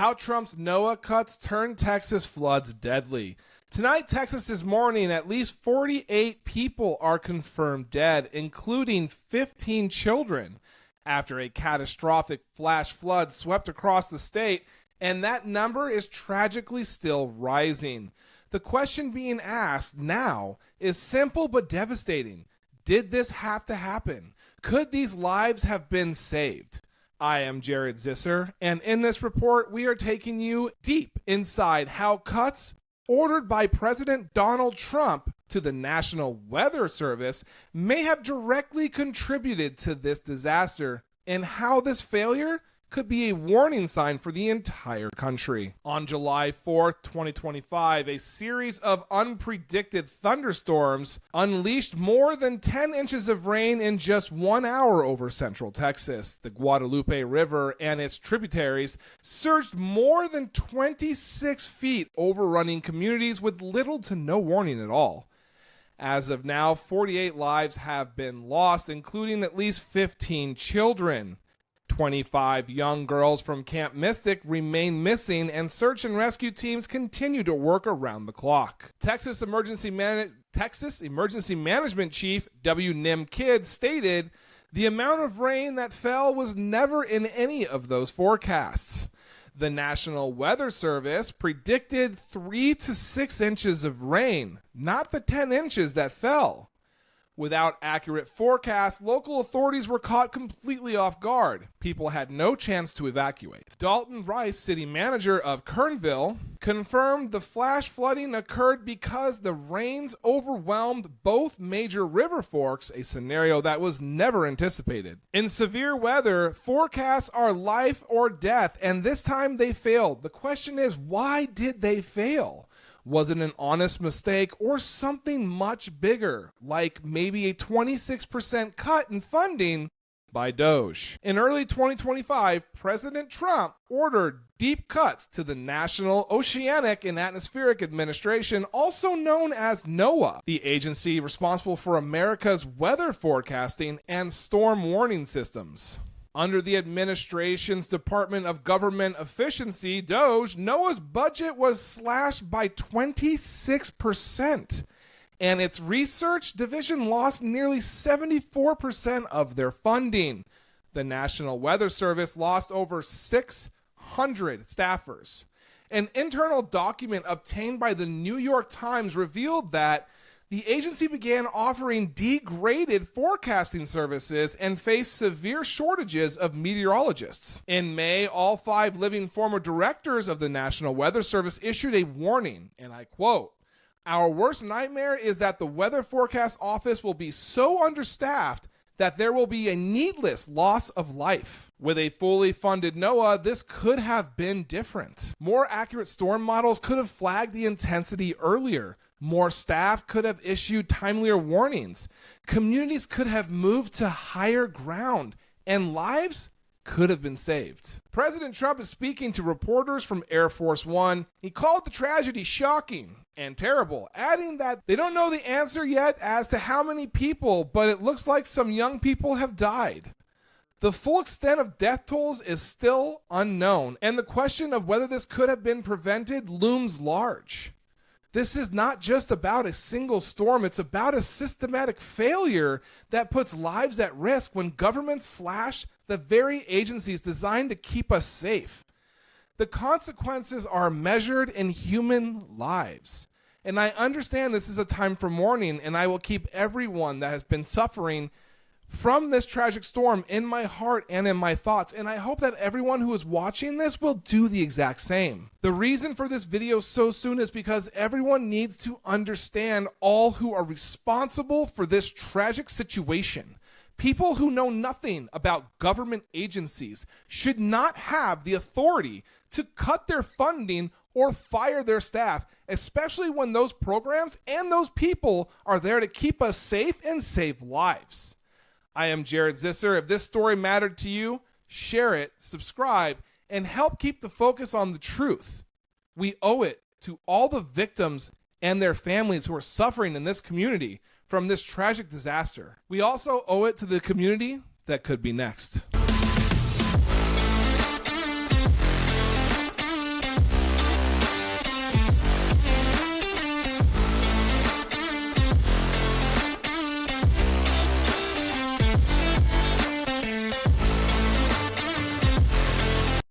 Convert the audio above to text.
How Trump's NOAA cuts turn Texas floods deadly. Tonight, Texas is mourning. At least 48 people are confirmed dead, including 15 children, after a catastrophic flash flood swept across the state, and that number is tragically still rising. The question being asked now is simple but devastating. Did this have to happen? Could these lives have been saved? I am Jared Zisser, and in this report, we are taking you deep inside how cuts ordered by President Donald Trump to the National Weather Service may have directly contributed to this disaster, and how this failure could be a warning sign for the entire country. On July 4th, 2025, a series of unpredicted thunderstorms unleashed more than 10 inches of rain in just 1 hour over central Texas. The Guadalupe River and its tributaries surged more than 26 feet, overrunning communities with little to no warning at all. As of now, 48 lives have been lost, including at least 15 children. 25 young girls from Camp Mystic remain missing, and search and rescue teams continue to work around the clock. Texas Emergency Management Chief W. Nim Kidd stated, "The amount of rain that fell was never in any of those forecasts." The National Weather Service predicted 3 to 6 inches of rain, not the 10 inches that fell. Without accurate forecasts, local authorities were caught completely off guard. People had no chance to evacuate. Dalton Rice, city manager of Kernville, confirmed the flash flooding occurred because the rains overwhelmed both major river forks, a scenario that was never anticipated. In severe weather, forecasts are life or death, and this time they failed. The question is, why did they fail? Was it an honest mistake or something much bigger, like maybe a 26% cut in funding by DOJ? In early 2025, President Trump ordered deep cuts to the National Oceanic and Atmospheric Administration, also known as NOAA, the agency responsible for America's weather forecasting and storm warning systems. Under the administration's Department of Government Efficiency, DOJ, NOAA's budget was slashed by 26%, and its research division lost nearly 74% of their funding. The National Weather Service lost over 600 staffers. An internal document obtained by the New York Times revealed that the agency began offering degraded forecasting services and faced severe shortages of meteorologists. In May, all 5 living former directors of the National Weather Service issued a warning, and I quote, "Our worst nightmare is that the Weather Forecast Office will be so understaffed that there will be a needless loss of life. With a fully funded NOAA, this could have been different. More accurate storm models could have flagged the intensity earlier. More staff could have issued timelier warnings. Communities could have moved to higher ground, and lives could have been saved." President Trump is speaking to reporters from Air Force One. He called the tragedy shocking and terrible, adding that they don't know the answer yet as to how many people, but it looks like some young people have died. The full extent of death tolls is still unknown, and the question of whether this could have been prevented looms large. This is not just about a single storm, it's about a systematic failure that puts lives at risk when governments slash the very agencies designed to keep us safe. The consequences are measured in human lives. And I understand this is a time for mourning, and I will keep everyone that has been suffering from this tragic storm in my heart and in my thoughts, and I hope that everyone who is watching this will do the exact same. The reason for this video so soon is because everyone needs to understand all who are responsible for this tragic situation. People who know nothing about government agencies should not have the authority to cut their funding or fire their staff, especially when those programs and those people are there to keep us safe and save lives. I am Jared Zisser. If this story mattered to you, share it, subscribe, and help keep the focus on the truth. We owe it to all the victims and their families who are suffering in this community from this tragic disaster. We also owe it to the community that could be next.